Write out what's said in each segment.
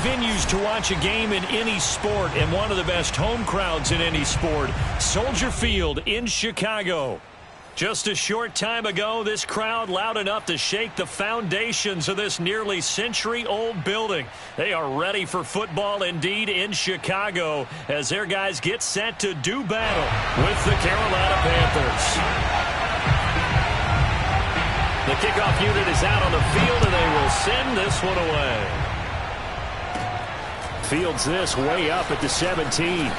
venues to watch a game in any sport and one of the best home crowds in any sport. Soldier Field in Chicago. Just a short time ago, this crowd loud enough to shake the foundations of this nearly century-old building. They are ready for football indeed in Chicago as their guys get set to do battle with the Carolina Panthers. The kickoff unit is out on the field, and they will send this one away. Fields this way up at the 17.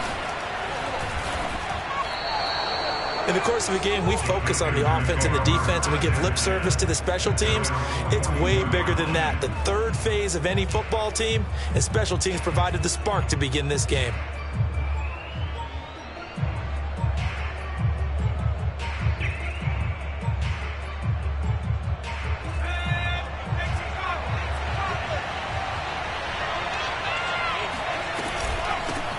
In the course of a game, we focus on the offense and the defense, and we give lip service to the special teams. It's way bigger than that. The third phase of any football team, and special teams provided the spark to begin this game.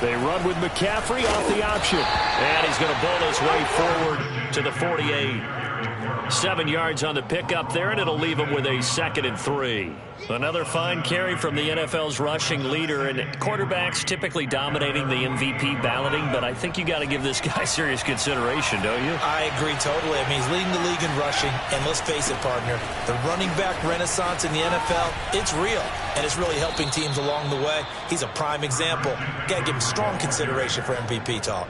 They run with McCaffrey off the option. And he's going to bowl his way forward to the 48. 7 yards on the pickup there, and it'll leave him with a 2nd and 3. Another fine carry from the NFL's rushing leader, and quarterbacks typically dominating the MVP balloting, but I think you got to give this guy serious consideration, don't you? I agree totally. I mean, he's leading the league in rushing, and let's face it, partner, the running back renaissance in the NFL, it's real, and it's really helping teams along the way. He's a prime example. Got to give him strong consideration for MVP talk.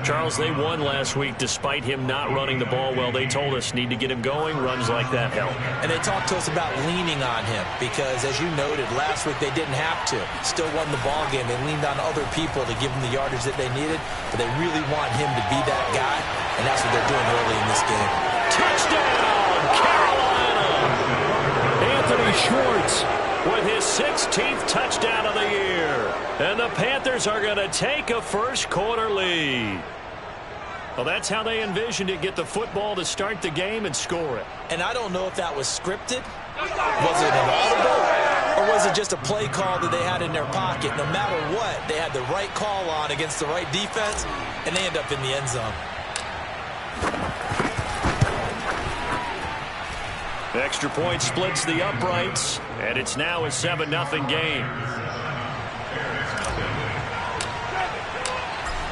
Charles, they won last week despite him not running the ball well. They told us need to get him going. Runs like that help. And they talked to us about leaning on him because, as you noted, last week they didn't have to. Still won the ball game. They leaned on other people to give them the yardage that they needed, but they really want him to be that guy, and that's what they're doing early in this game. Touchdown, Carolina! Anthony Schwartz with his 16th touchdown of the year. And the Panthers are going to take a first-quarter lead. Well, that's how they envisioned it, get the football to start the game and score it. And I don't know if that was scripted, was it an audible, or was it just a play call that they had in their pocket? No matter what, they had the right call on against the right defense, and they end up in the end zone. Extra point splits the uprights, and it's now a 7-0 game.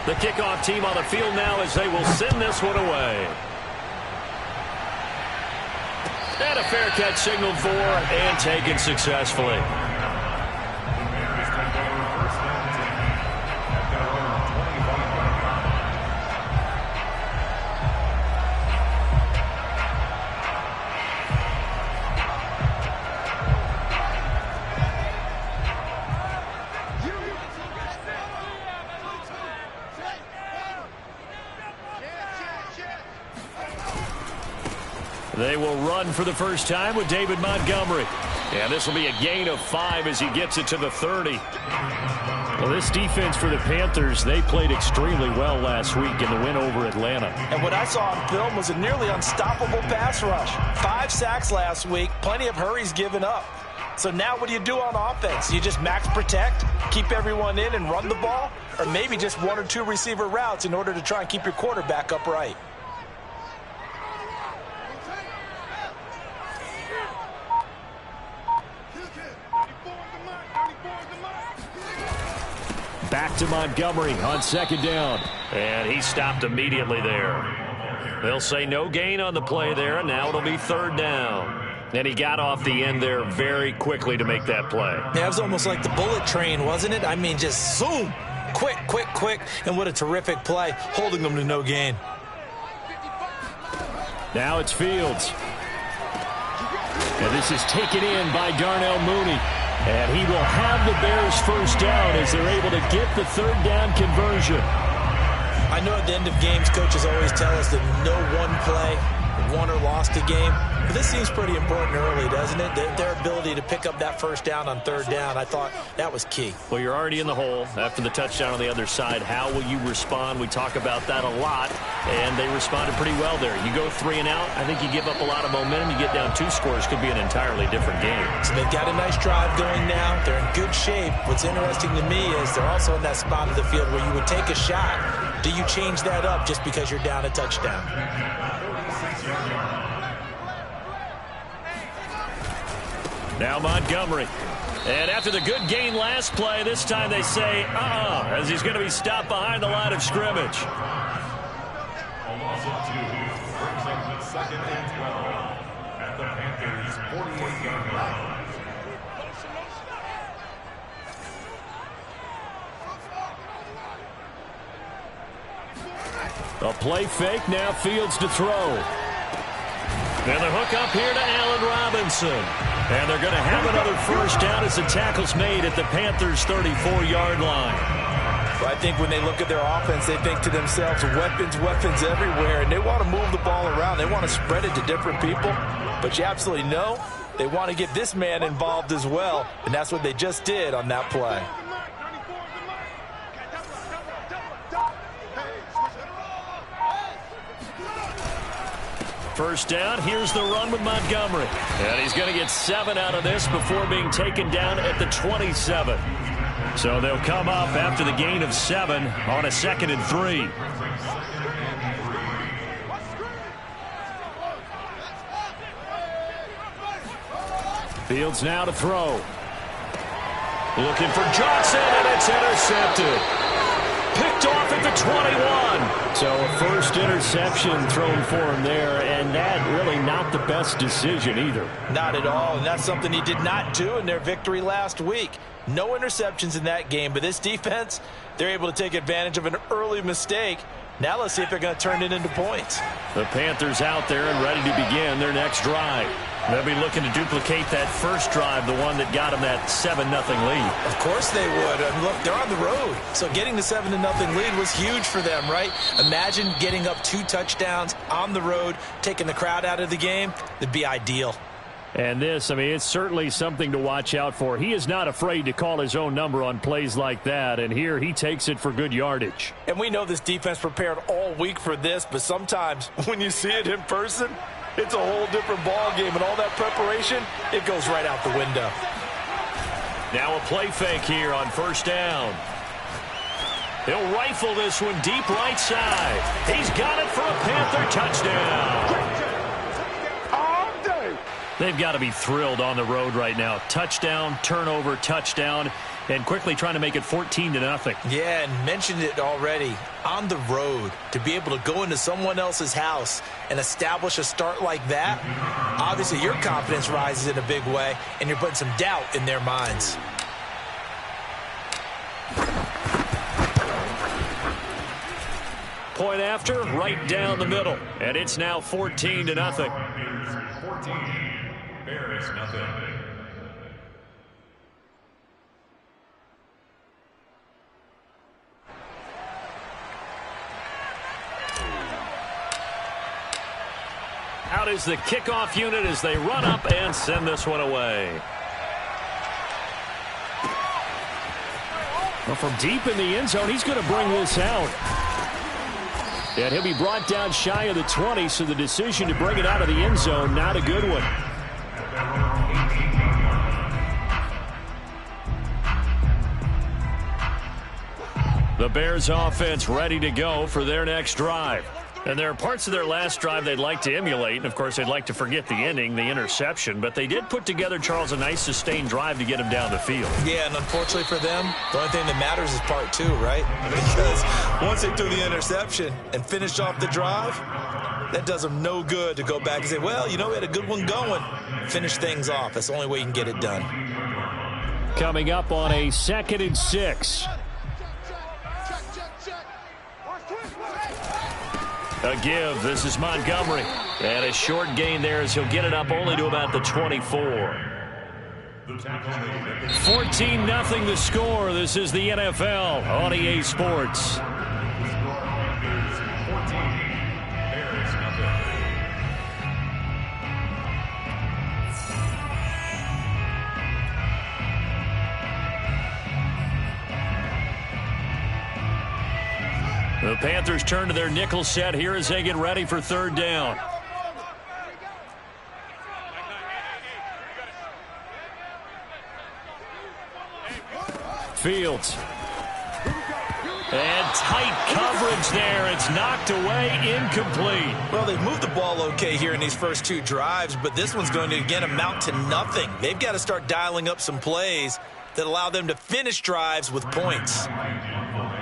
The kickoff team on the field now as they will send this one away. And a fair catch signaled for and taken successfully. They will run for the first time with David Montgomery. And this will be a gain of 5 as he gets it to the 30. Well, this defense for the Panthers, they played extremely well last week in the win over Atlanta. And what I saw on film was a nearly unstoppable pass rush. 5 sacks last week, plenty of hurries given up. So now what do you do on offense? You just max protect, keep everyone in and run the ball? Or maybe just 1 or 2 receiver routes in order to try and keep your quarterback upright? Back to Montgomery on 2nd down. And he stopped immediately there. They'll say no gain on the play there, and now it'll be 3rd down. And he got off the end there very quickly to make that play. Yeah, it was almost like the bullet train, wasn't it? I mean, just zoom. Quick, quick, quick. And what a terrific play, holding them to no gain. Now it's Fields. And this is taken in by Darnell Mooney. And he will have the Bears first down as they're able to get the 3rd down conversion. I know at the end of games, coaches always tell us that no one play won or lost a game. But this seems pretty important early, doesn't it? Their ability to pick up that first down on 3rd down, I thought that was key. Well, you're already in the hole after the touchdown on the other side. How will you respond? We talk about that a lot, and they responded pretty well there. You go 3 and out, I think you give up a lot of momentum. You get down 2 scores, could be an entirely different game. So they've got a nice drive going now. They're in good shape. What's interesting to me is they're also in that spot of the field where you would take a shot. Do you change that up just because you're down a touchdown? Now Montgomery. And after the good gain last play, this time they say, as he's going to be stopped behind the line of scrimmage. A loss of 2 brings up the 2nd and 12 at the Panthers' 48-yard line. A play fake, now Fields to throw. And the hook up here to Allen Robinson. And they're going to have another first down as the tackle's made at the Panthers' 34-yard line. Well, I think when they look at their offense, they think to themselves, weapons, weapons everywhere, and they want to move the ball around. They want to spread it to different people. But you absolutely know they want to get this man involved as well, and that's what they just did on that play. First down, here's the run with Montgomery. And he's going to get 7 out of this before being taken down at the 27. So they'll come up after the gain of 7 on a 2nd and 3. Fields now to throw. Looking for Johnson, and it's intercepted. Picked off at the 21. So a first interception thrown for him there, and that really not the best decision either. Not at all, and that's something he did not do in their victory last week. No interceptions in that game, but this defense, they're able to take advantage of an early mistake. Now let's see if they're going to turn it into points. The Panthers out there and ready to begin their next drive. They'll be looking to duplicate that first drive, the one that got them that 7-0 lead. Of course they would. And look, they're on the road. So getting the 7-0 lead was huge for them, right? Imagine getting up 2 touchdowns on the road, taking the crowd out of the game. It'd be ideal. And this, I mean, it's certainly something to watch out for. He is not afraid to call his own number on plays like that, and here he takes it for good yardage. And we know this defense prepared all week for this, but sometimes when you see it in person, it's a whole different ball game, and all that preparation, it goes right out the window. Now a play fake here on first down. He'll rifle this one deep right side. He's got it for a Panther touchdown. They've got to be thrilled on the road right now. Touchdown, turnover, touchdown, and quickly trying to make it 14-0. Yeah, and mentioned it already. On the road, to be able to go into someone else's house and establish a start like that, obviously your confidence rises in a big way, and you're putting some doubt in their minds. Point after, right down the middle, and it's now 14-0. 14, Bears nothing. Out is the kickoff unit as they run up and send this one away. Well, from deep in the end zone, he's going to bring this out. And he'll be brought down shy of the 20, so the decision to bring it out of the end zone, not a good one. The Bears offense ready to go for their next drive. And there are parts of their last drive they'd like to emulate. And, of course, they'd like to forget the ending, the interception. But they did put together, Charles, a nice sustained drive to get him down the field. Yeah, and unfortunately for them, the only thing that matters is part 2, right? Because once they threw the interception and finished off the drive, that does them no good to go back and say, well, you know, we had a good one going. Finish things off. That's the only way you can get it done. Coming up on a 2nd and 6. A give. This is Montgomery. And a short gain there as he'll get it up only to about the 24. 14-0 the score. This is the NFL on EA Sports. The Panthers turn to their nickel set here as they get ready for 3rd down. Fields. And tight coverage there. It's knocked away, incomplete. Well, they've moved the ball okay here in these first two drives, but this one's going to, again, amount to nothing. They've got to start dialing up some plays that allow them to finish drives with points.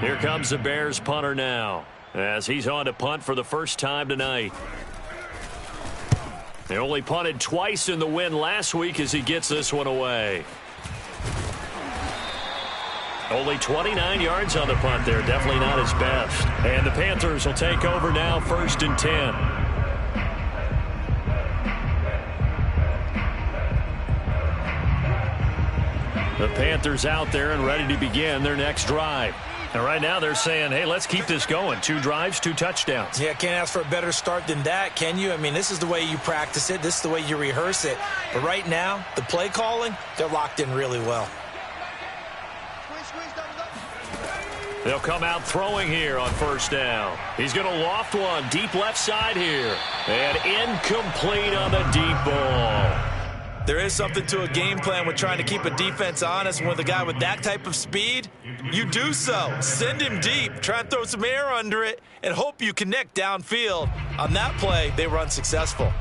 Here comes the Bears punter now, as he's on to punt for the first time tonight. They only punted twice in the win last week as he gets this one away. Only 29 yards on the punt there. Definitely not his best. And the Panthers will take over now, 1st and 10. The Panthers out there and ready to begin their next drive. And right now they're saying, hey, let's keep this going. 2 drives, 2 touchdowns. Yeah, can't ask for a better start than that, can you? I mean, this is the way you practice it. This is the way you rehearse it. But right now, the play calling, they're locked in really well. They'll come out throwing here on 1st down. He's going to loft one deep left side here. And incomplete on the deep ball. There is something to a game plan with trying to keep a defense honest. With a guy with that type of speed, you do so. Send him deep. Try and throw some air under it and hope you connect downfield. On that play, they were unsuccessful.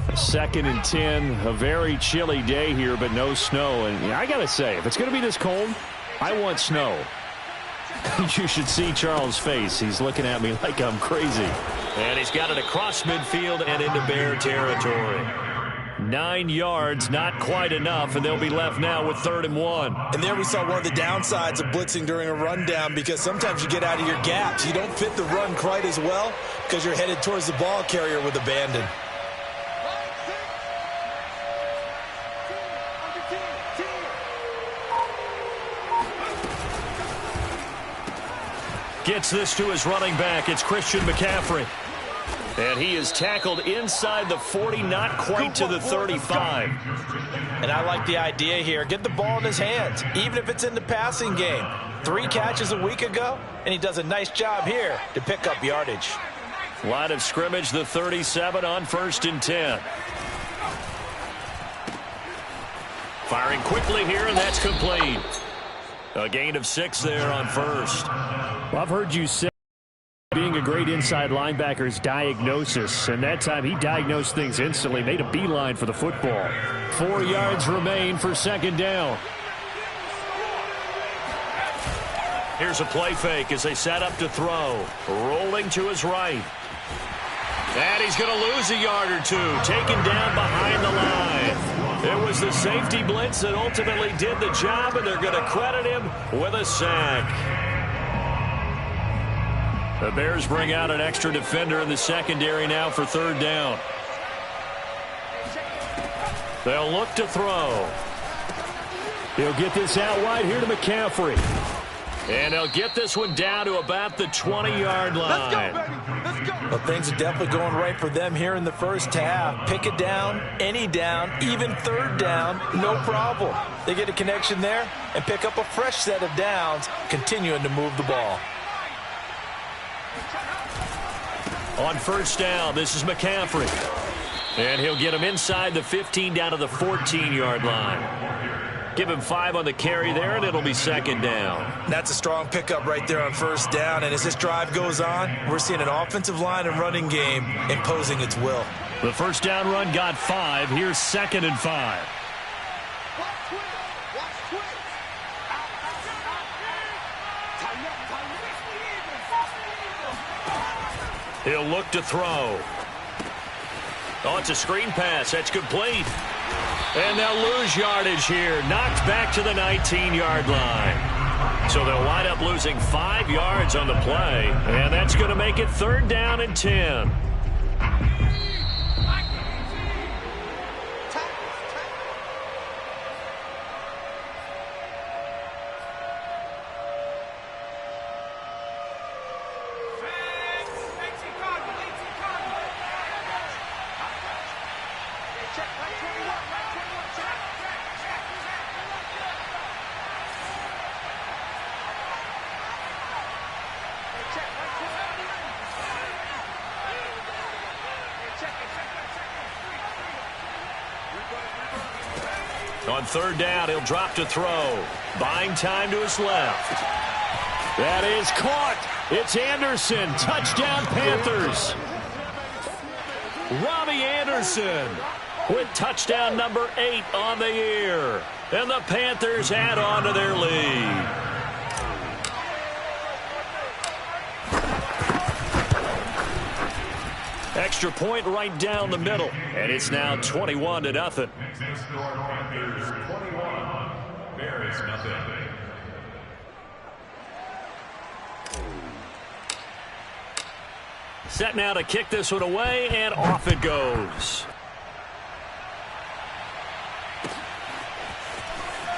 2nd and 10, a very chilly day here, but no snow. And I got to say, if it's going to be this cold, I want snow. You should see Charles' face. He's looking at me like I'm crazy. And he's got it across midfield and into Bear territory. 9 yards, not quite enough, and they'll be left now with 3rd and 1. And there we saw one of the downsides of blitzing during a rundown, because sometimes you get out of your gaps. You don't fit the run quite as well because you're headed towards the ball carrier with abandon. Gets this to his running back. It's Christian McCaffrey. And he is tackled inside the 40, not quite to the 35. And I like the idea here. Get the ball in his hands, even if it's in the passing game. 3 catches a week ago, and he does a nice job here to pick up yardage. Line of scrimmage, the 37 on 1st and 10. Firing quickly here, and that's complete. A gain of 6 there on 1st. Well, I've heard you say being a great inside linebacker's diagnosis, and that time he diagnosed things instantly, made a beeline for the football. 4 yards remain for 2nd down. Here's a play fake as they set up to throw. Rolling to his right. And he's going to lose a yard or 2, taken down behind the line. It was the safety blitz that ultimately did the job, and they're going to credit him with a sack. The Bears bring out an extra defender in the secondary now for 3rd down. They'll look to throw. He'll get this out wide here to McCaffrey. And they'll get this one down to about the 20-yard line. Let's go, baby. Let's go. Well, things are definitely going right for them here in the first half. Pick it down, any down, even 3rd down, no problem. They get a connection there and pick up a fresh set of downs, continuing to move the ball. On 1st down, this is McCaffrey. And he'll get him inside the 15 down to the 14-yard line. Give him 5 on the carry there, and it'll be 2nd down. That's a strong pickup right there on 1st down. And as this drive goes on, we're seeing an offensive line and running game imposing its will. The 1st down run got 5. Here's 2nd and 5. He'll look to throw. Oh, it's a screen pass. That's complete. And they'll lose yardage here. Knocked back to the 19-yard line. So they'll wind up losing 5 yards on the play. And that's going to make it 3rd down and 10. On third down, he'll drop to throw. Buying time to his left. That is caught. It's Anderson. Touchdown, Panthers. Robbie Anderson with touchdown number 8 on the year. And the Panthers add on to their lead. Extra point right down the middle. And it's now 21-0. Next score, Panthers 21, Bears nothing. Set now to kick this one away, and off it goes.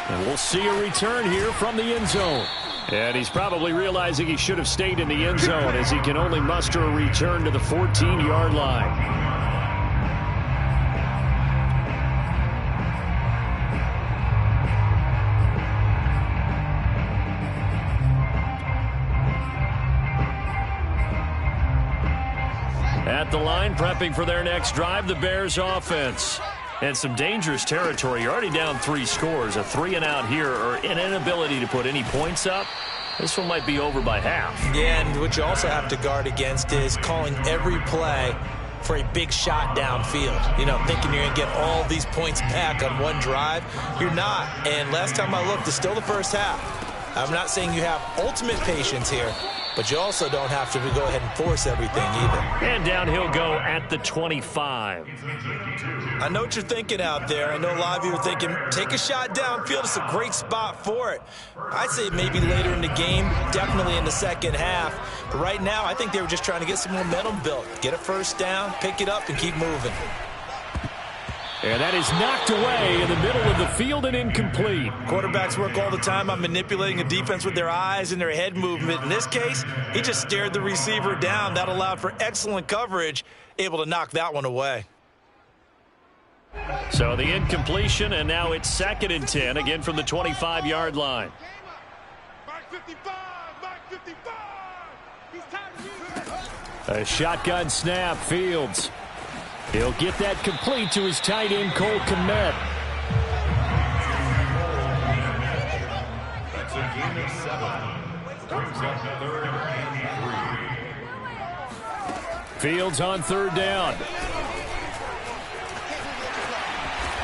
And we'll see a return here from the end zone. And he's probably realizing he should have stayed in the end zone as he can only muster a return to the 14-yard line. At the line, prepping for their next drive, the Bears offense. And some dangerous territory. You're already down 3 scores. A 3-and-out here, or an inability to put any points up. This one might be over by half. Yeah, and what you also have to guard against is calling every play for a big shot downfield. You know, thinking you're going to get all these points back on one drive. You're not. And last time I looked, it's still the first half. I'm not saying you have ultimate patience here, but you also don't have to go ahead and force everything either. And down he'll go at the 25. I know what you're thinking out there. I know a lot of you are thinking, take a shot downfield. It's a great spot for it. I'd say maybe later in the game, definitely in the second half. But right now, I think they were just trying to get some momentum built. Get a first down, pick it up, and keep moving. And that is knocked away in the middle of the field and incomplete. Quarterbacks work all the time on manipulating a defense with their eyes and their head movement. In this case, he just stared the receiver down. That allowed for excellent coverage, able to knock that one away. So the incompletion, and now it's 2nd and 10, again from the 25-yard line. A shotgun snap, Fields. He'll get that complete to his tight end, Cole Kmet. That's a gain of 7. Brings up 3rd and 3. Fields on 3rd down.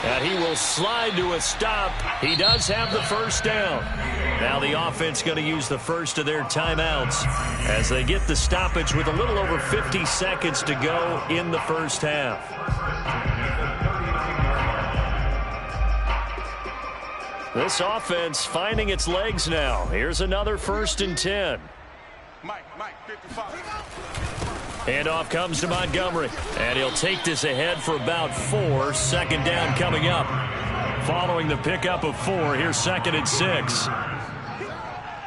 And he will slide to a stop. He does have the first down. Now the offense going to use the first of their timeouts as they get the stoppage with a little over 50 seconds to go in the first half. This offense finding its legs now. Here's another 1st and 10. Mike, 55. Handoff comes to Montgomery, and he'll take this ahead for about 4. 2nd down coming up. Following the pickup of 4, here's 2nd and 6.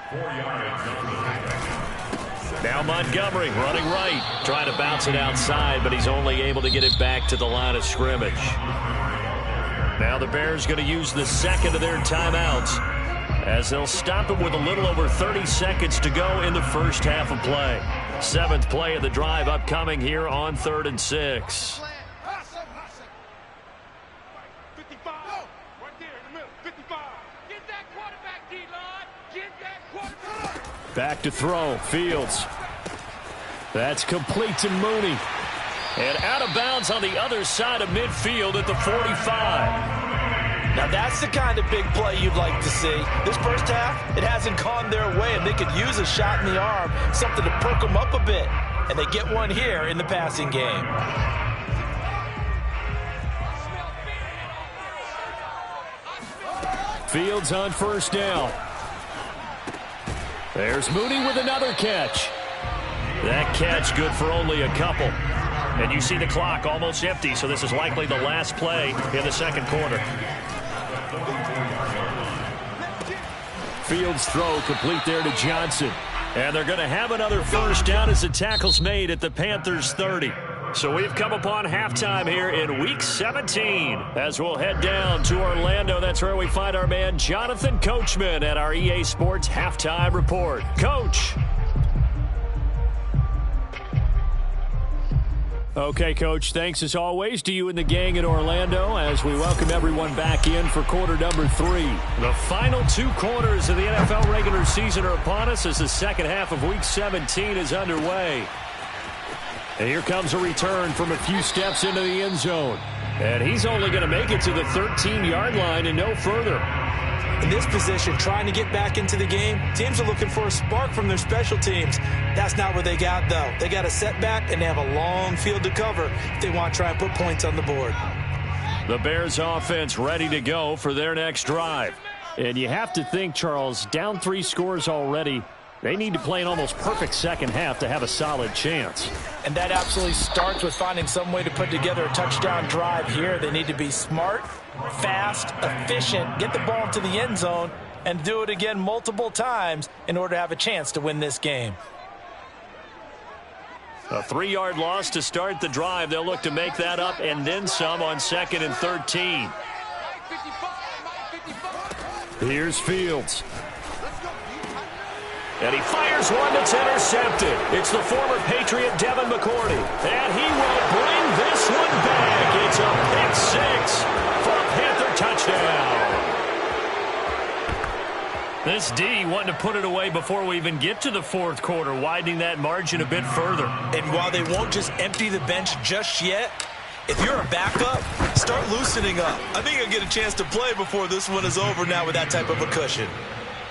4 yards on the pickup. Now Montgomery running right, trying to bounce it outside, but he's only able to get it back to the line of scrimmage. Now the Bears going to use the 2nd of their timeouts as they'll stop him with a little over 30 seconds to go in the first half of play. 7th play of the drive upcoming here on 3rd and 6. Back to throw, Fields. That's complete to Mooney. And out of bounds on the other side of midfield at the 45. Now that's the kind of big play you'd like to see. This first half, it hasn't gone their way, and they could use a shot in the arm, something to perk them up a bit. And they get one here in the passing game. Fields on 1st down. There's Mooney with another catch. That catch good for only a couple. And you see the clock almost empty, so this is likely the last play in the 2nd quarter. Fields throw complete there to Johnson. And they're going to have another first down as the tackle's made at the Panthers' 30. So we've come upon halftime here in Week 17. As we'll head down to Orlando, that's where we find our man Jonathan Coachman at our EA Sports Halftime Report. Coach. Okay, Coach, thanks as always to you and the gang in Orlando as we welcome everyone back in for quarter number 3. The final 2 quarters of the NFL regular season are upon us as the second half of Week 17 is underway. And here comes a return from a few steps into the end zone. And he's only going to make it to the 13-yard line and no further. In this position, trying to get back into the game, teams are looking for a spark from their special teams. That's not what they got, though. They got a setback, and they have a long field to cover if they want to try and put points on the board. The Bears offense ready to go for their next drive. And you have to think, Charles, down 3 scores already. They need to play an almost perfect second half to have a solid chance. And that absolutely starts with finding some way to put together a touchdown drive here. They need to be smart, fast, efficient, get the ball into the end zone, and do it again multiple times in order to have a chance to win this game. A 3-yard loss to start the drive. They'll look to make that up and then some on 2nd and 13. Here's Fields. And he fires one that's intercepted. It's the former Patriot Devin McCourty. And he will bring this one back. It's a pick 6 for a Panther touchdown. This D wanting to put it away before we even get to the 4th quarter, widening that margin a bit further. And while they won't just empty the bench just yet, if you're a backup, start loosening up. I think you'll get a chance to play before this one is over now with that type of a cushion.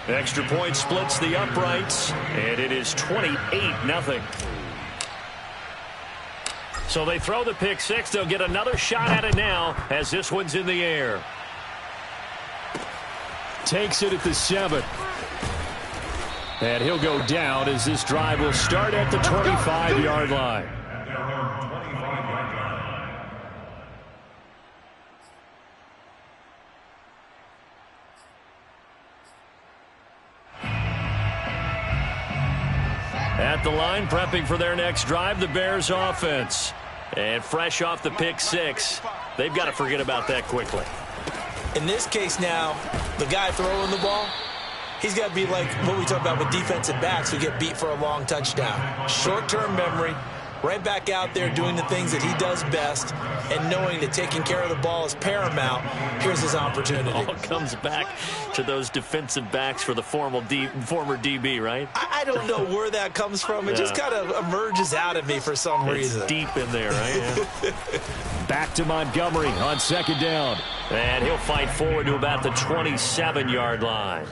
Extra point splits the uprights, and it is 28-0. So they throw the pick 6. They'll get another shot at it now as this one's in the air. Takes it at the 7. And he'll go down as this drive will start at the 25-yard line. At the line, prepping for their next drive, the Bears offense. And fresh off the pick 6, they've got to forget about that quickly. In this case now, the guy throwing the ball, he's got to be like what we talk about with defensive backs who get beat for a long touchdown. Short-term memory, right back out there doing the things that he does best, and knowing that taking care of the ball is paramount. Here's his opportunity. All comes back to those defensive backs for the former DB, right? I don't know where that comes from. It just kind of emerges out of me for some reason. It's deep in there, right? Yeah. Back to Montgomery on 2nd down. And he'll fight forward to about the 27-yard line.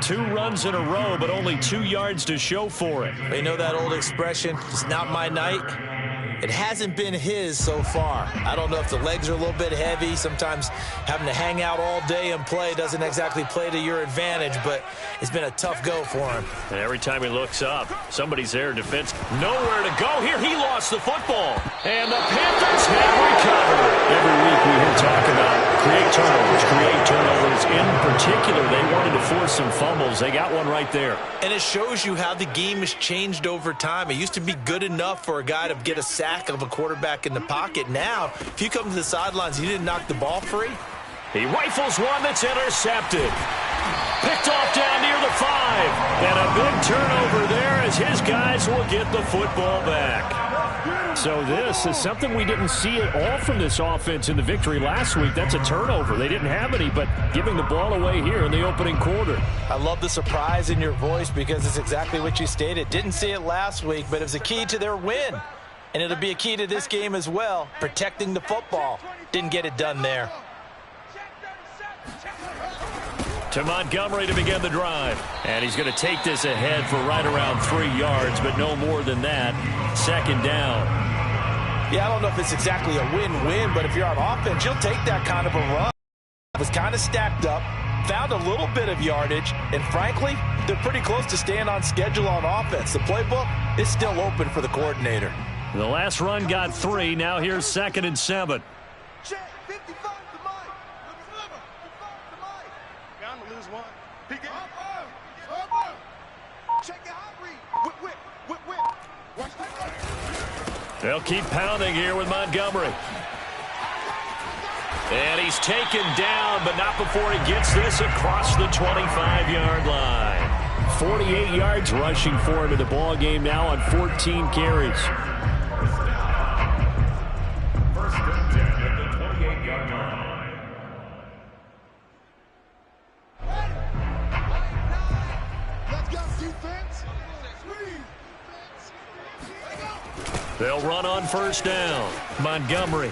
2 runs in a row, but only 2 yards to show for it. You know that old expression, it's not my night? It hasn't been his so far. I don't know if the legs are a little bit heavy. Sometimes having to hang out all day and play doesn't exactly play to your advantage, but it's been a tough go for him. And every time he looks up, somebody's there. Defense nowhere to go. Here he lost the football. And the Panthers have recovered. Every week we hear talk about create turnovers. In particular, they wanted to force some fumbles. They got one right there. And it shows you how the game has changed over time. It used to be good enough for a guy to get a sack of a quarterback in the pocket. Now, if you come to the sidelines and you didn't knock the ball free, he rifles one that's intercepted. Picked off down near the 5. And a big turnover there as his guys will get the football back. So this is something we didn't see at all from this offense in the victory last week. That's a turnover. They didn't have any, but giving the ball away here in the opening quarter. I love the surprise in your voice because it's exactly what you stated. Didn't see it last week, but it was a key to their win. And it'll be a key to this game as well, protecting the football. Didn't get it done there. To Montgomery to begin the drive. And he's going to take this ahead for right around 3 yards, but no more than that. 2nd down. Yeah, I don't know if it's exactly a win-win, but if you're on offense, you'll take that kind of a run. It was kind of stacked up, found a little bit of yardage, and frankly, they're pretty close to staying on schedule on offense. The playbook is still open for the coordinator. The last run got 3. Now here's 2nd and 7. They'll keep pounding here with Montgomery. And he's taken down, but not before he gets this across the 25-yard line. 48 yards rushing for him in the ball game now on 14 carries. They'll run on first down. Montgomery.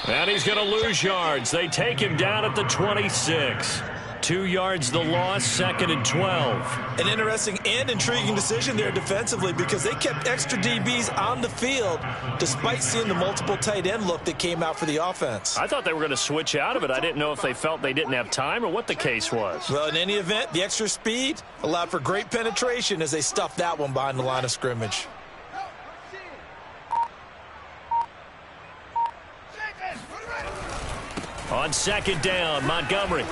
And he's going to lose yards. They take him down at the 26. 2 yards the loss, 2nd and 12. An interesting and intriguing decision there defensively because they kept extra DBs on the field despite seeing the multiple tight end look that came out for the offense. I thought they were going to switch out of it. I didn't know if they felt they didn't have time or what the case was. Well, in any event, the extra speed allowed for great penetration as they stuffed that one behind the line of scrimmage. On 2nd down, Montgomery.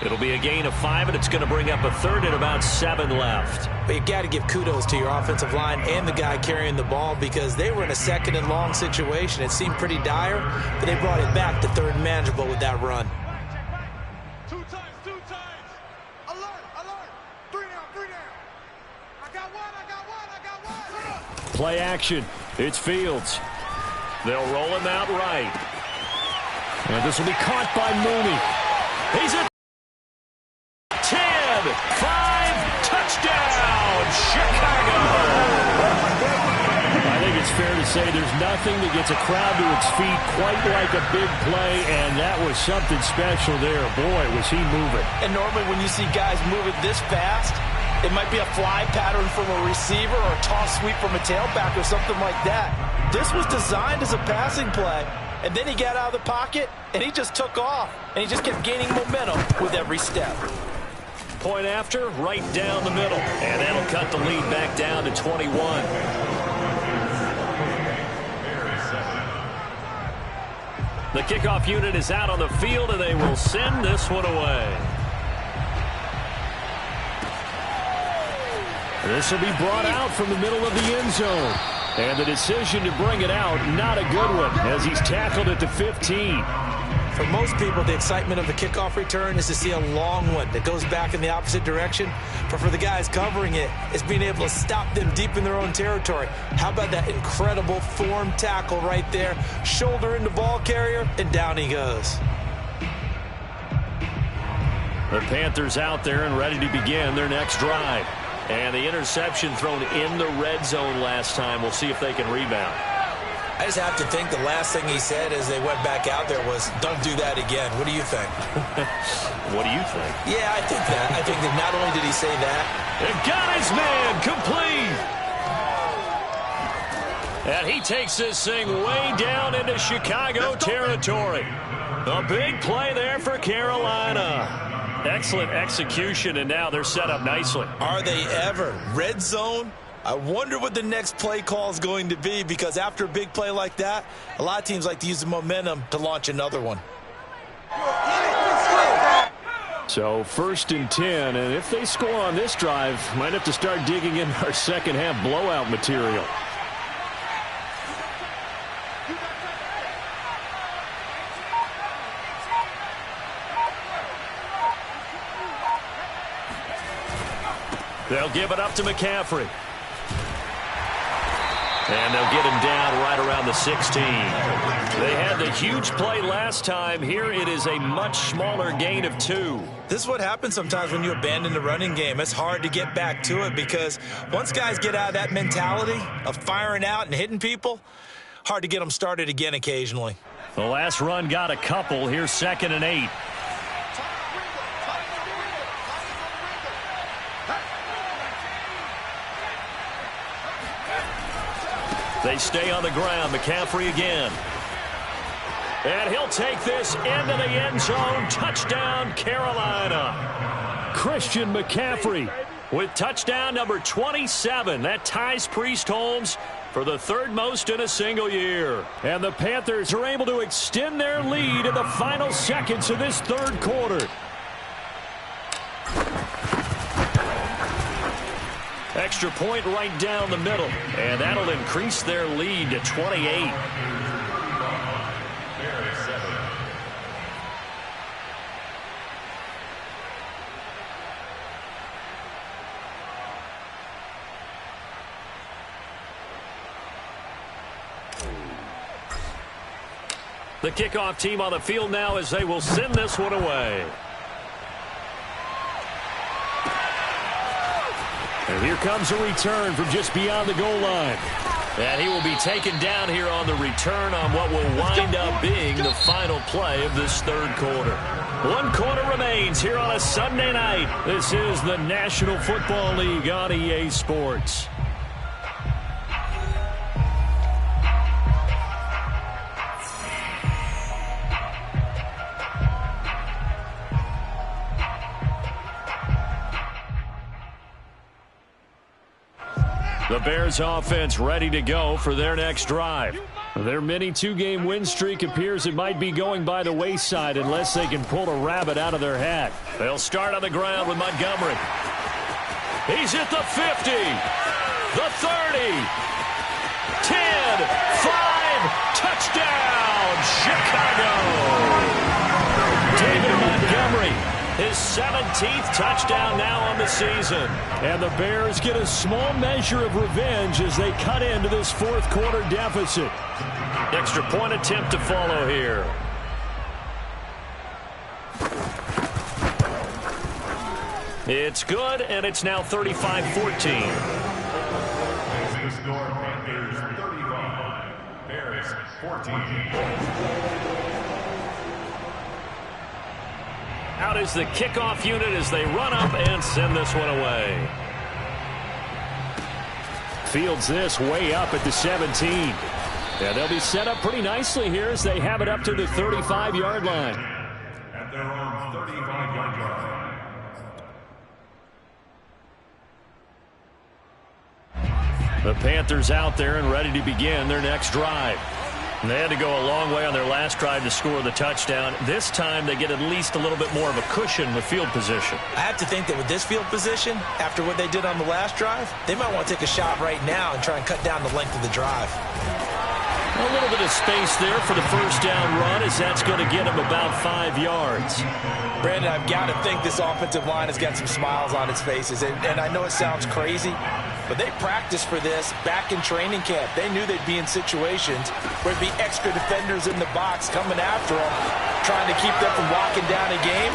It'll be a gain of 5, and it's going to bring up a 3rd and about 7 left. But you got to give kudos to your offensive line and the guy carrying the ball because they were in a 2nd and long situation. It seemed pretty dire, but they brought it back to 3rd and manageable with that run. Two times. Alert. 3 down. I got one. Play action. It's Fields. They'll roll him out right. And this will be caught by Mooney. He's at 10, 5, touchdown, Chicago! I think it's fair to say there's nothing that gets a crowd to its feet quite like a big play, and that was something special there. Boy, was he moving. And normally when you see guys moving this fast, it might be a fly pattern from a receiver or a toss sweep from a tailback or something like that. This was designed as a passing play. And then he got out of the pocket, and he just took off. And he just kept gaining momentum with every step. Point after, right down the middle. And that'll cut the lead back down to 21. The kickoff unit is out on the field, and they will send this one away. This will be brought out from the middle of the end zone. And the decision to bring it out, not a good one, as he's tackled at the 15. For most people, the excitement of the kickoff return is to see a long one that goes back in the opposite direction. But for the guys covering it, it's being able to stop them deep in their own territory. How about that incredible form tackle right there? Shoulder in the ball carrier, and down he goes. The Panthers out there and ready to begin their next drive. And the interception thrown in the red zone last time. We'll see if they can rebound. I just have to think the last thing he said as they went back out there was, don't do that again. What do you think? What do you think? Yeah, I think that. I think that not only did he say that. And got his man complete. And he takes this thing way down into Chicago territory. A big play there for Carolina. Excellent execution, and now they're set up nicely. Are they ever? Red zone? I wonder what the next play call is going to be because after a big play like that, a lot of teams like to use the momentum to launch another one. So 1st and 10, and if they score on this drive, might have to start digging in our second half blowout material. They'll give it up to McCaffrey. And they'll get him down right around the 16. They had the huge play last time. Here it is a much smaller gain of 2. This is what happens sometimes when you abandon the running game. It's hard to get back to it because once guys get out of that mentality of firing out and hitting people, hard to get them started again occasionally. The last run got a couple. Here's 2nd and 8. They stay on the ground. McCaffrey again. And he'll take this into the end zone. Touchdown, Carolina. Christian McCaffrey with touchdown number 27. That ties Priest Holmes for the 3rd most in a single year. And the Panthers are able to extend their lead in the final seconds of this 3rd quarter. Extra point right down the middle. And that'll increase their lead to 28. The kickoff team on the field now as they will send this one away. And here comes a return from just beyond the goal line. And he will be taken down here on the return on what will wind up being the final play of this third quarter. 1 quarter remains here on a Sunday night. This is the National Football League on EA Sports. The Bears offense ready to go for their next drive. Their mini 2-game win streak appears it might be going by the wayside unless they can pull a rabbit out of their hat. They'll start on the ground with Montgomery. He's at the 50, the 30, 10, 5, touchdown, Chicago! David Montgomery, his 17th touchdown now on the season. And the Bears get a small measure of revenge as they cut into this fourth quarter deficit. Extra point attempt to follow here. It's good, and it's now 35-14. The score, Panthers 35, Bears 14. Out is the kickoff unit as they run up and send this one away. Fields this way up at the 17. Yeah, they'll be set up pretty nicely here as they have it up to the 35-yard line. At their own 35-yard line. The Panthers out there and ready to begin their next drive. And they had to go a long way on their last drive to score the touchdown. This time they get at least a little bit more of a cushion with field position. I have to think that with this field position, after what they did on the last drive, they might want to take a shot right now and try and cut down the length of the drive. A little bit of space there for the first down run as that's going to get him about 5 yards. Brandon, I've got to think this offensive line has got some smiles on its faces. And I know it sounds crazy, but they practiced for this back in training camp. They knew they'd be in situations where there'd be extra defenders in the box coming after them, trying to keep them from locking down a game.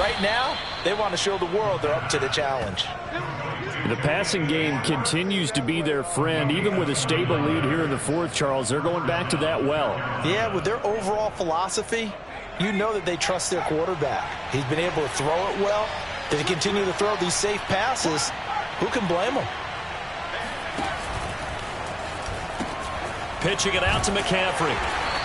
Right now, they want to show the world they're up to the challenge. The passing game continues to be their friend. Even with a stable lead here in the fourth, Charles, they're going back to that well. Yeah, with their overall philosophy, you know that they trust their quarterback. He's been able to throw it well. If they continue to throw these safe passes, who can blame them? Pitching it out to McCaffrey.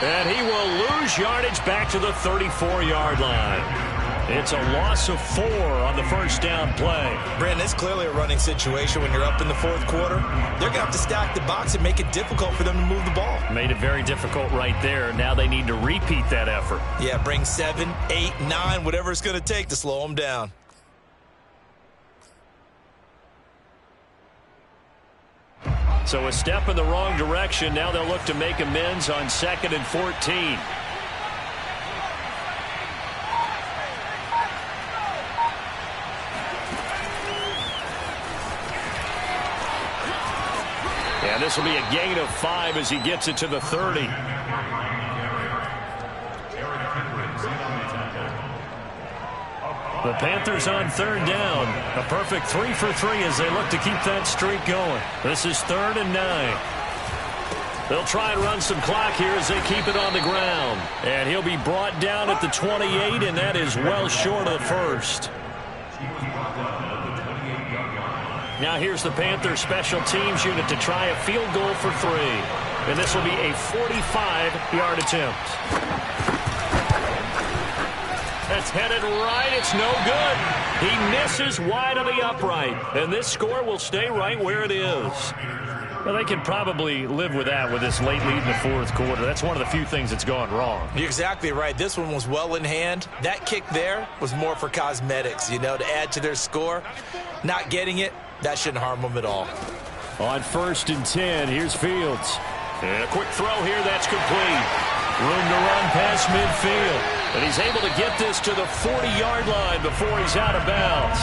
And he will lose yardage back to the 34-yard line. It's a loss of 4 on the first down play. Brandon, it's clearly a running situation when you're up in the fourth quarter. They're going to have to stack the box and make it difficult for them to move the ball. Made it very difficult right there. Now they need to repeat that effort. Yeah, bring 7, 8, 9, whatever it's going to take to slow them down. So a step in the wrong direction. Now they'll look to make amends on 2nd and 14. And this will be a gain of 5 as he gets it to the 30. The Panthers on 3rd down. A perfect 3 for 3 as they look to keep that streak going. This is 3rd and 9. They'll try and run some clock here as they keep it on the ground. And he'll be brought down at the 28, and that is well short of the first. Now here's the Panthers special teams unit to try a field goal for 3. And this will be a 45-yard attempt. That's headed right. It's no good. He misses wide of the upright. And this score will stay right where it is. Well, they can probably live with that with this late lead in the fourth quarter. That's one of the few things that's gone wrong. You're exactly right. This one was well in hand. That kick there was more for cosmetics, you know, to add to their score. Not getting it, that shouldn't harm them at all. On 1st and 10, here's Fields. And a quick throw here, that's complete. Room to run past midfield. And he's able to get this to the 40-yard line before he's out of bounds.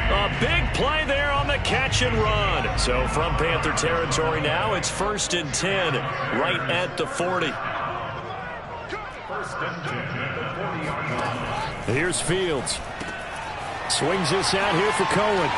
A big play there on the catch and run. So from Panther territory now, it's 1st and 10 right at the 40. Here's Fields. Swings this out here for Cohen.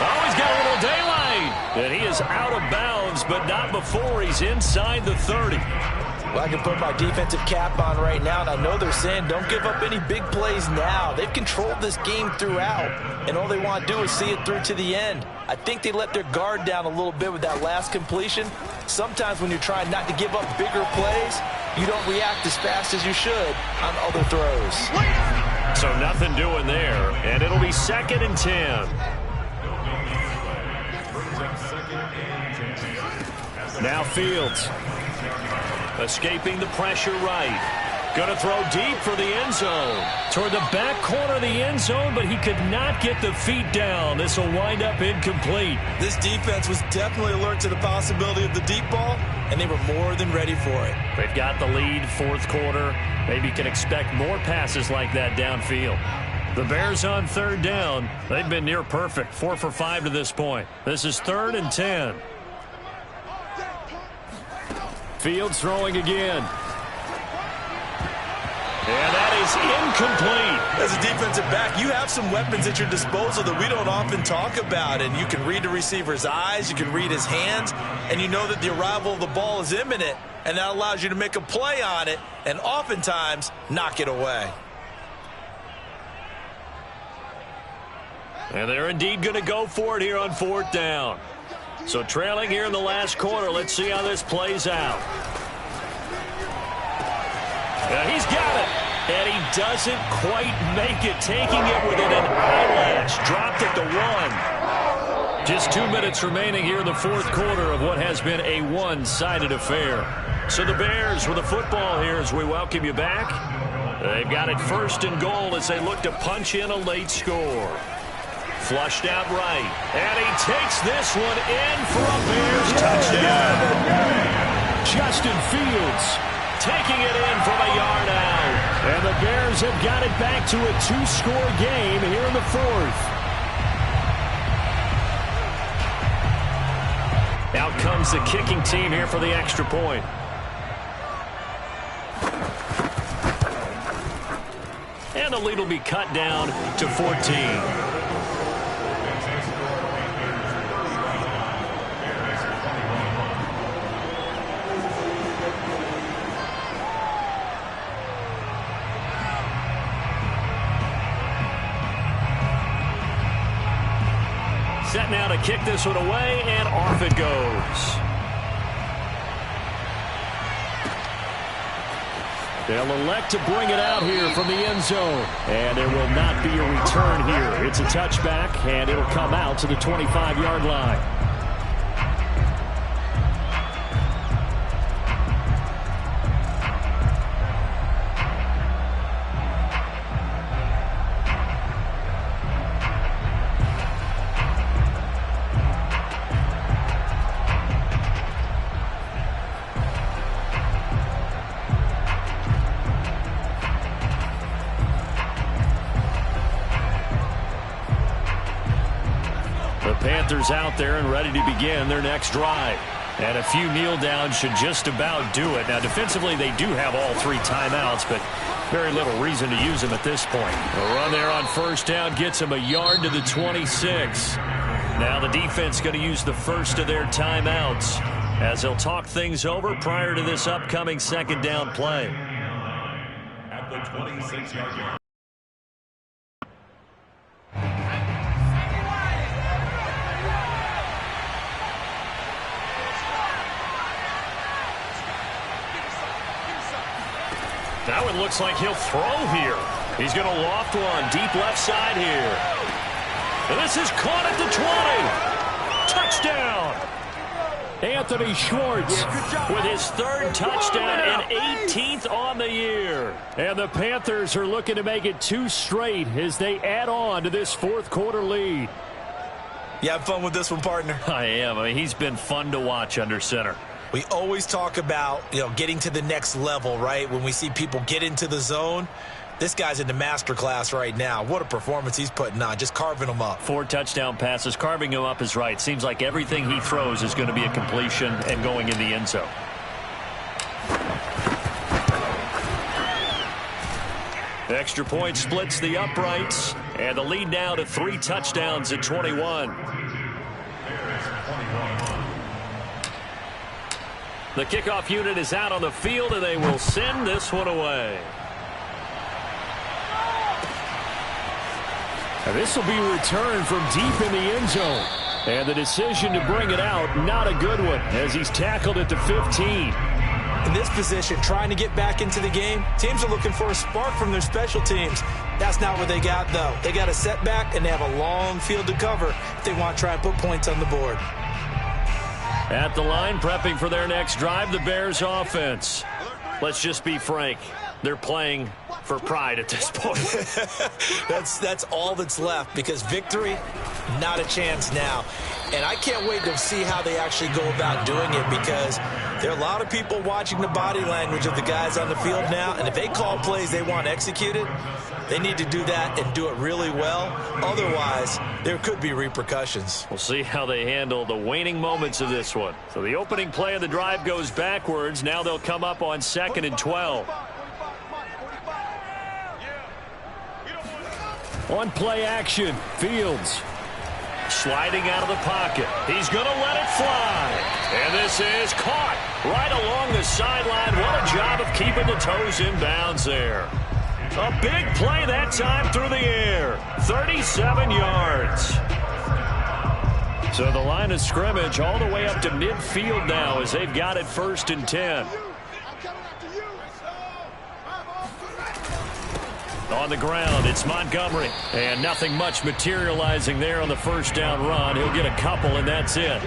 Oh, he's got a little daylight. And he is out of bounds, but not before he's inside the 30. Well, I can put my defensive cap on right now, and I know they're saying don't give up any big plays now. They've controlled this game throughout, and all they want to do is see it through to the end. I think they let their guard down a little bit with that last completion. Sometimes when you're trying not to give up bigger plays, you don't react as fast as you should on other throws. So nothing doing there, and it'll be 2nd and 10. Now Fields. Escaping the pressure right. Going to throw deep for the end zone. Toward the back corner of the end zone, but he could not get the feet down. This will wind up incomplete. This defense was definitely alert to the possibility of the deep ball, and they were more than ready for it. They've got the lead, 4th quarter. Maybe can expect more passes like that downfield. The Bears on 3rd down. They've been near perfect, 4 for 5 to this point. This is 3rd and 10. Fields throwing again. And that is incomplete. As a defensive back, you have some weapons at your disposal that we don't often talk about. And you can read the receiver's eyes, you can read his hands, and you know that the arrival of the ball is imminent. And that allows you to make a play on it and oftentimes knock it away. And they're indeed going to go for it here on 4th down. So trailing here in the last quarter. Let's see how this plays out. He's got it. And he doesn't quite make it. Taking it within an eyelash. Dropped it to 1. Just 2 minutes remaining here in the 4th quarter of what has been a one-sided affair. So the Bears with the football here as we welcome you back. They've got it 1st and goal as they look to punch in a late score. Flushed out right. And he takes this one in for a Bears touchdown. Justin Fields taking it in from a yard out. And the Bears have got it back to a 2-score game here in the 4th. Out comes the kicking team here for the extra point. And the lead will be cut down to 14. Set now to kick this one away, and off it goes. They'll elect to bring it out here from the end zone. And there will not be a return here. It's a touchback, and it'll come out to the 25-yard line. Panthers out there and ready to begin their next drive. And a few kneel downs should just about do it. Now, defensively, they do have all 3 timeouts, but very little reason to use them at this point. A run there on 1st down gets them a yard to the 26. Now the defense going to use the first of their timeouts as they'll talk things over prior to this upcoming 2nd down play. At the 26-yard line. That one looks like he'll throw here. He's going to loft one deep left side here. And this is caught at the 20. Touchdown. Anthony Schwartz with his 3rd touchdown and 18th on the year. And the Panthers are looking to make it 2 straight as they add on to this 4th quarter lead. You have fun with this one, partner? I am. I mean, he's been fun to watch under center. We always talk about, getting to the next level, right? When we see people get into the zone, this guy's in the master class right now. What a performance he's putting on, just carving them up. 4 touchdown passes. Carving him up is right. Seems like everything he throws is going to be a completion and going in the end zone. The extra point splits the uprights, and the lead now to 3 touchdowns at 21. The kickoff unit is out on the field, and they will send this one away. And this will be returned from deep in the end zone. And the decision to bring it out, not a good one, as he's tackled at the 15. In this position, trying to get back into the game, teams are looking for a spark from their special teams. That's not what they got, though. They got a setback, and they have a long field to cover if they want to try and put points on the board. At the line, prepping for their next drive, the Bears offense. Let's just be frank. They're playing for pride at this point. That's all that's left, because victory, not a chance now. And I can't wait to see how they actually go about doing it, because there are a lot of people watching the body language of the guys on the field now, and if they call plays they want executed, they need to do that and do it really well. Otherwise, there could be repercussions. We'll see how they handle the waning moments of this one. So the opening play of the drive goes backwards. Now they'll come up on 2nd and 12. On play action, Fields. Sliding out of the pocket. He's going to let it fly. And this is caught right along the sideline. What a job of keeping the toes in bounds there. A big play that time through the air. 37 yards. So the line of scrimmage all the way up to midfield now as they've got it 1st and 10. On the ground, it's Montgomery. And nothing much materializing there on the first down run. He'll get a couple, and that's it.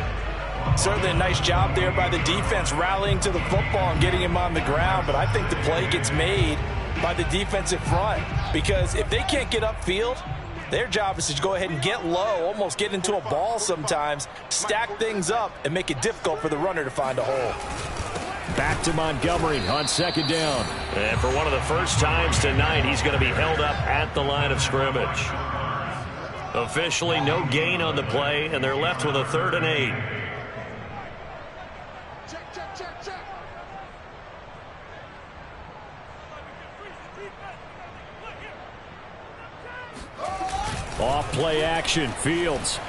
Certainly a nice job there by the defense rallying to the football and getting him on the ground. But I think the play gets made by the defensive front, because if they can't get upfield, their job is to go ahead and get low, almost get into a ball sometimes, stack things up, and make it difficult for the runner to find a hole. Back to Montgomery on 2nd down. And for one of the first times tonight, he's going to be held up at the line of scrimmage. Officially no gain on the play, and they're left with a 3rd and 8. Off play action, Fields.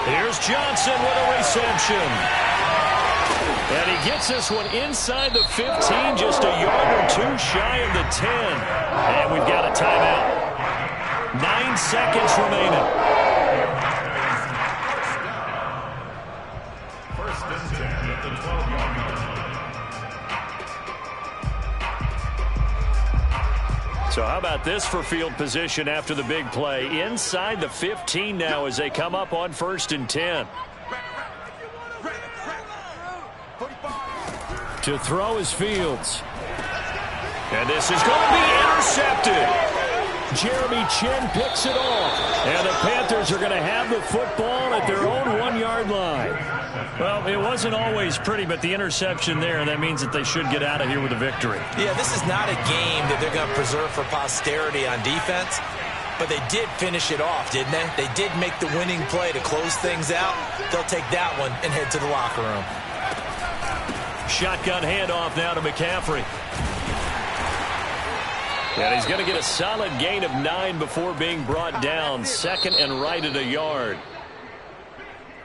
Here's Johnson with a reception. And he gets this one inside the 15, just a yard or two shy of the 10. And we've got a timeout. 9 seconds remaining. 1st and 10 at the 12-yard line. So how about this for field position after the big play? Inside the 15 now as they come up on 1st and 10. To throw is Fields. And this is going to be intercepted. Jeremy Chin picks it off. And the Panthers are going to have the football at their own 1-yard line. Well, it wasn't always pretty, but the interception there, that means that they should get out of here with a victory. Yeah, this is not a game that they're going to preserve for posterity on defense, but they did finish it off, didn't they? They did make the winning play to close things out. They'll take that one and head to the locker room. Shotgun handoff now to McCaffrey. And he's going to get a solid gain of 9 before being brought down. 2nd and right at a yard.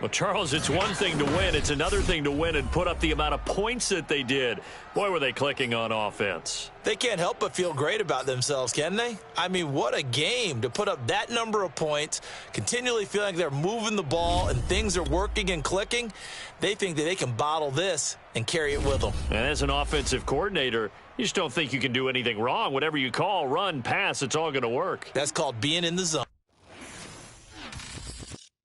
Well, Charles, it's one thing to win. It's another thing to win and put up the amount of points that they did. Boy, were they clicking on offense. They can't help but feel great about themselves, can they? I mean, what a game to put up that number of points, continually feeling like they're moving the ball and things are working and clicking. They think that they can bottle this and carry it with them. And as an offensive coordinator, you just don't think you can do anything wrong. Whatever you call, run, pass, it's all going to work. That's called being in the zone.